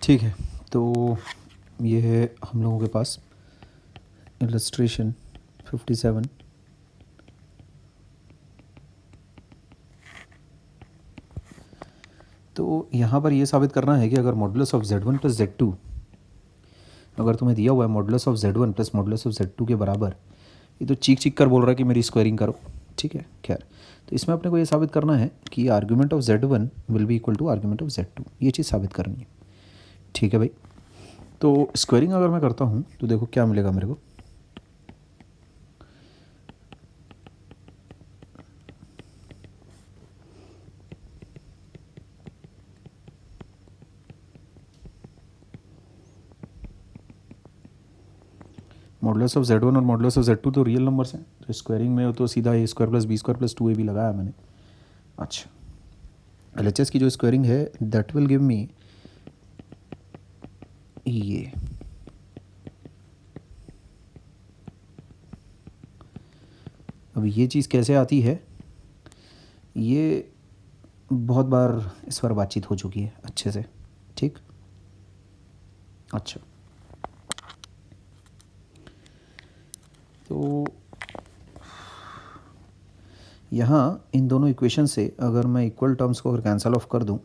ठीक है, तो ये है हम लोगों के पास इलस्ट्रेशन 57। तो यहाँ पर ये साबित करना है कि अगर modulus of Z1 plus Z2, अगर तुम्हें दिया हुआ है modulus of Z1 plus modulus of Z2 के बराबर, ये तो चीख कर बोल रहा है कि मेरी स्क्वायरिंग करो। ठीक है, खैर, तो इसमें अपने को ये साबित करना है कि argument of Z1 will be equal to argument of Z2, ये चीज़ साबित करनी है। ठीक है भाई, तो स्क्वायरिंग अगर मैं करता हूँ तो देखो क्या मिलेगा मेरे को। मॉडुलस ऑफ Z1 और मॉडुलस ऑफ Z2 तो रियल नंबर्स हैं, तो स्क्वायरिंग में तो सीधा a square plus b square plus 2ab लगाया मैंने। अच्छा, LHS की जो स्क्वायरिंग है दैट विल गिव मी ये, अब ये चीज़ कैसे आती है, ये बहुत बार इस पर बातचीत हो चुकी है अच्छे से। ठीक, अच्छा, तो यहाँ इन दोनों इक्वेशन से अगर मैं इक्वल टर्म्स को अगर कैंसिल ऑफ कर दूँ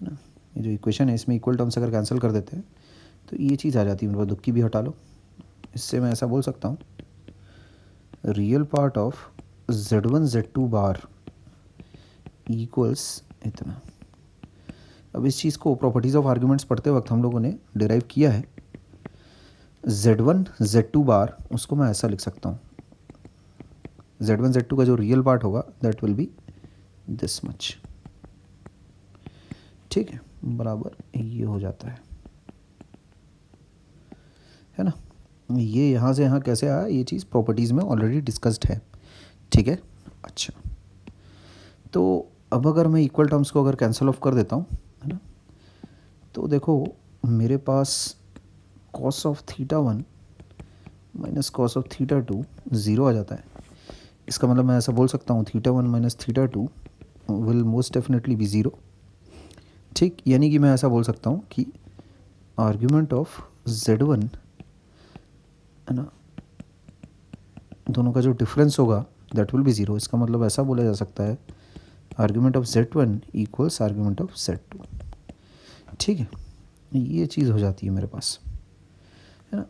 ना, ये जो इक्वेशन है इसमें इक्वल टर्म्स अगर कैंसिल कर देते हैं तो ये चीज़ आ जाती है, मेरे को दुख की भी हटा लो। इससे मैं ऐसा बोल सकता हूँ, real part of Z1 Z2 bar equals इतना। अब इस चीज़ को प्रॉपर्टीज़ ऑफ आर्ग्यूमेंट्स पढ़ते वक्त हम लोगों ने डिराइव किया है। Z1 Z2 बार, उसको मैं ऐसा लिख सकता हूँ, Z1 Z2 का जो रियल पार्ट होगा that will be this much. ठीक है, बराबर ये हो जाता है ना। ये यहाँ से यहाँ कैसे आया, ये चीज़ प्रॉपर्टीज़ में ऑलरेडी डिस्कस्ड है। ठीक है, अच्छा, तो अब अगर मैं इक्वल टर्म्स को अगर कैंसिल ऑफ कर देता हूँ, है ना, तो देखो मेरे पास cos of θ1 minus cos of θ2 zero आ जाता है। इसका मतलब मैं ऐसा बोल सकता हूँ θ1 minus θ2 will most definitely be zero. ठीक, यानी कि मैं ऐसा बोल सकता हूँ कि आर्ग्यूमेंट ऑफ Z1, है ना, दोनों का जो डिफरेंस होगा दैट विल बी ज़ीरो। इसका मतलब ऐसा बोला जा सकता है argument of Z1 equals argument of Z2। ठीक है, ये चीज़ हो जाती है मेरे पास, है ना,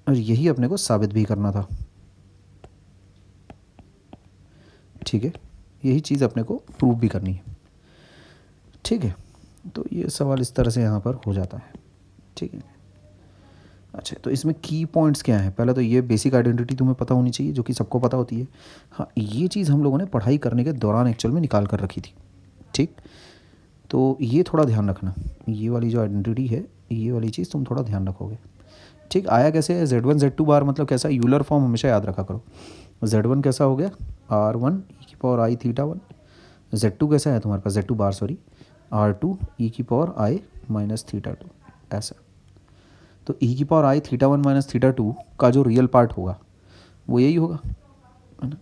और यही अपने को साबित भी करना था। ठीक है, यही चीज़ अपने को प्रूव भी करनी है। ठीक है, तो ये सवाल इस तरह से यहाँ पर हो जाता है। ठीक है, अच्छा, तो इसमें की पॉइंट्स क्या हैं। पहले तो ये बेसिक आइडेंटिटी तुम्हें पता होनी चाहिए, जो कि सबको पता होती है। हाँ, ये चीज़ हम लोगों ने पढ़ाई करने के दौरान एक्चुअल में निकाल कर रखी थी। ठीक, तो ये थोड़ा ध्यान रखना, ये वाली जो आइडेंटिटी है, ये वाली चीज़ तुम थोड़ा ध्यान रखोगे। ठीक, आया कैसे है, Z1 Z2 बार मतलब कैसा, यूलर फॉर्म हमेशा याद रखा करो। Z1 कैसा हो गया, R1 e की पावर I θ1। Z2 कैसा है तुम्हारे पास, Z2 बार सॉरी, R2 e की पावर I माइनस θ2, ऐसा। तो e की पावर I θ1 माइनस θ2 का जो रियल पार्ट होगा वो यही होगा, है ना।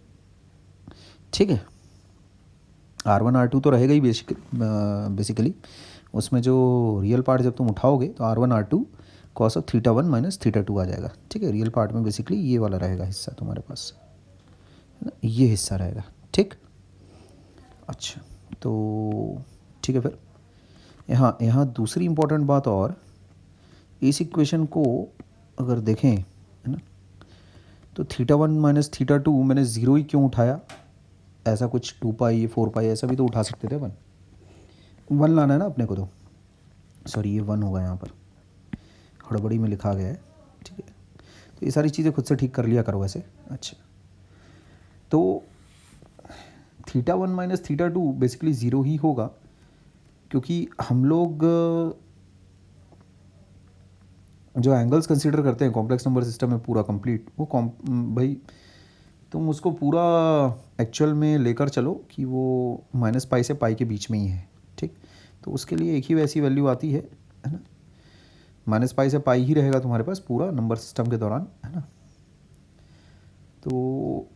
ठीक है, R1 R2 तो रहेगा ही बेसिकली, उसमें जो रियल पार्ट जब तुम उठाओगे तो R1 R2 cos of θ1 minus θ2 आ जाएगा। ठीक है, रियल पार्ट में बेसिकली ये वाला रहेगा हिस्सा तुम्हारे पास, है ना, ये हिस्सा रहेगा। ठीक, अच्छा, तो ठीक है, फिर यहाँ यहाँ दूसरी इम्पोर्टेंट बात, और इस इक्वेशन को अगर देखें, है ना, तो θ1 माइनस θ2 मैंने ज़ीरो ही क्यों उठाया, ऐसा कुछ 2π 4π ऐसा भी तो उठा सकते थे अपन। 1 लाना है ना अपने को, तो सॉरी ये 1 होगा, यहाँ पर हड़बड़ी में लिखा गया है। ठीक है, तो ये सारी चीज़ें खुद से ठीक कर लिया करो वैसे। अच्छा, तो θ1 माइनस θ2 बेसिकली ज़ीरो ही होगा, क्योंकि हम लोग जो एंगल्स कंसीडर करते हैं कॉम्प्लेक्स नंबर सिस्टम में पूरा कंप्लीट, वो भाई तुम उसको पूरा एक्चुअल में लेकर चलो कि वो -π से π के बीच में ही है। ठीक, तो उसके लिए एक ही वैसी वैल्यू आती है ना, -π से π ही रहेगा तुम्हारे पास पूरा नंबर सिस्टम के दौरान, है ना। तो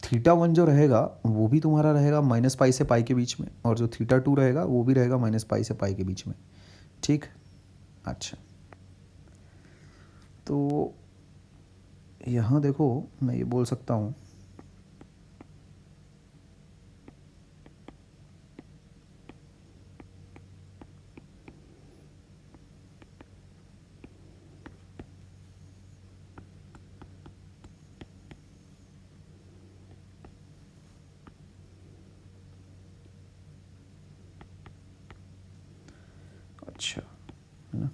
थीटा वन जो रहेगा वो भी तुम्हारा रहेगा माइनस पाई से पाई के बीच में, और जो थीटा टू रहेगा वो भी रहेगा माइनस पाई से पाई के बीच में। ठीक। अच्छा, तो यहाँ देखो मैं ये बोल सकता हूँ अच्छा, है ना।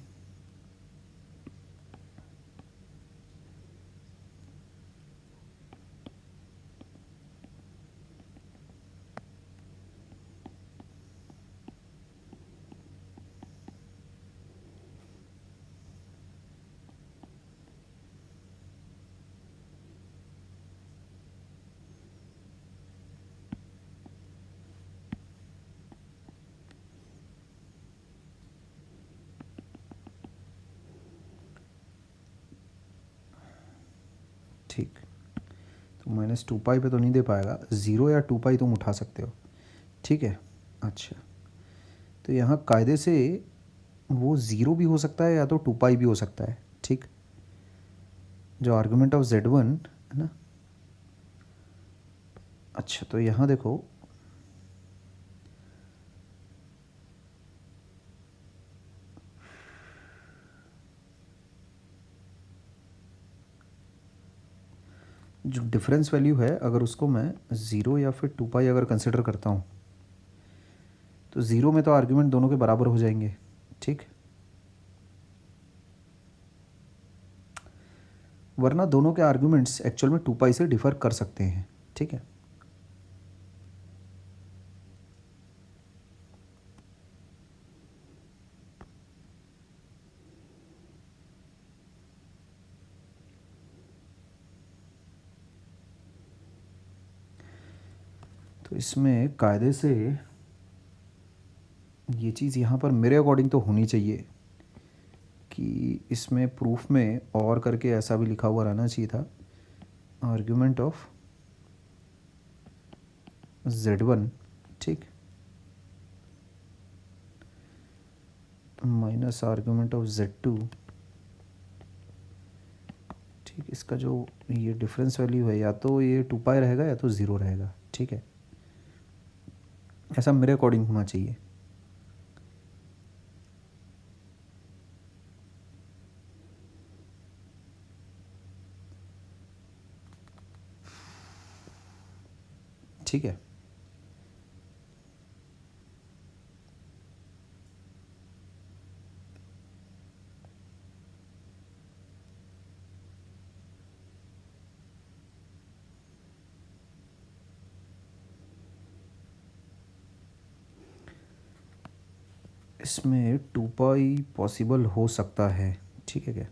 ठीक, तो माइनस टू पाई पे तो नहीं दे पाएगा, ज़ीरो या टू पाई तुम उठा सकते हो। ठीक है। अच्छा, तो यहाँ कायदे से वो ज़ीरो भी हो सकता है या तो टू पाई भी हो सकता है। ठीक, जो आर्गुमेंट ऑफ z1 है ना। अच्छा, तो यहाँ देखो जो डिफरेंस वैल्यू है, अगर उसको मैं ज़ीरो या फिर टू पाई अगर कंसिडर करता हूँ तो ज़ीरो में तो आर्ग्यूमेंट दोनों के बराबर हो जाएंगे। ठीक, वरना दोनों के आर्ग्यूमेंट्स एक्चुअल में टू पाई से डिफ़र कर सकते हैं। ठीक है। तो इसमें कायदे से ये चीज़ यहाँ पर मेरे अकॉर्डिंग तो होनी चाहिए कि इसमें प्रूफ में और करके ऐसा भी लिखा हुआ रहना चाहिए था, आर्ग्यूमेंट ऑफ z1, ठीक, माइनस आर्ग्यूमेंट ऑफ z2। ठीक, इसका जो ये डिफरेंस वैल्यू है या तो ये टू पाई रहेगा या तो ज़ीरो रहेगा। ठीक है, ऐसा मेरे अकॉर्डिंग होना चाहिए। ठीक है। इसमें टू पाई पॉसिबल हो सकता है। ठीक है क्या?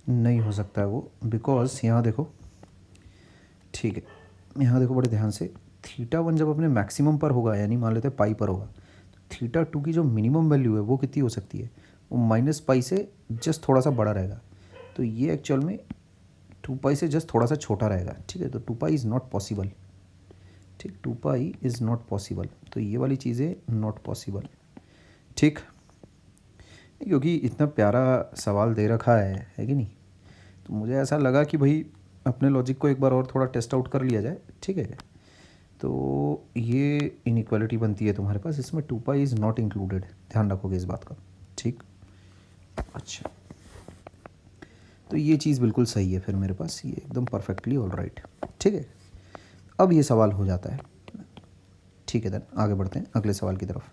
नहीं हो सकता है वो, बिकॉज यहाँ देखो, ठीक है, यहाँ देखो बड़े ध्यान से, थीटा वन जब अपने मैक्सिमम पर होगा, यानी मान लेते हैं पाई पर होगा, तो थीटा टू की जो मिनिमम वैल्यू है वो कितनी हो सकती है? वो माइनस पाई से जस्ट थोड़ा सा बड़ा रहेगा। तो ये एक्चुअल में टू पाई से जस्ट थोड़ा सा छोटा रहेगा। ठीक है, तो two pi is not possible. ठीक, two pi is not possible, तो ये वाली चीज़ें नॉट पॉसिबल। ठीक, क्योंकि इतना प्यारा सवाल दे रखा है कि नहीं, तो मुझे ऐसा लगा कि भाई अपने लॉजिक को एक बार और थोड़ा टेस्ट आउट कर लिया जाए। ठीक है, तो ये इनइक्वालिटी बनती है तुम्हारे पास, इसमें two pi is not included, ध्यान रखोगे इस बात का। ठीक, अच्छा, तो ये चीज़ बिल्कुल सही है फिर मेरे पास, ये एकदम परफेक्टली ऑल राइट। ठीक है, अब ये सवाल हो जाता है। ठीक है, देन आगे बढ़ते हैं अगले सवाल की तरफ।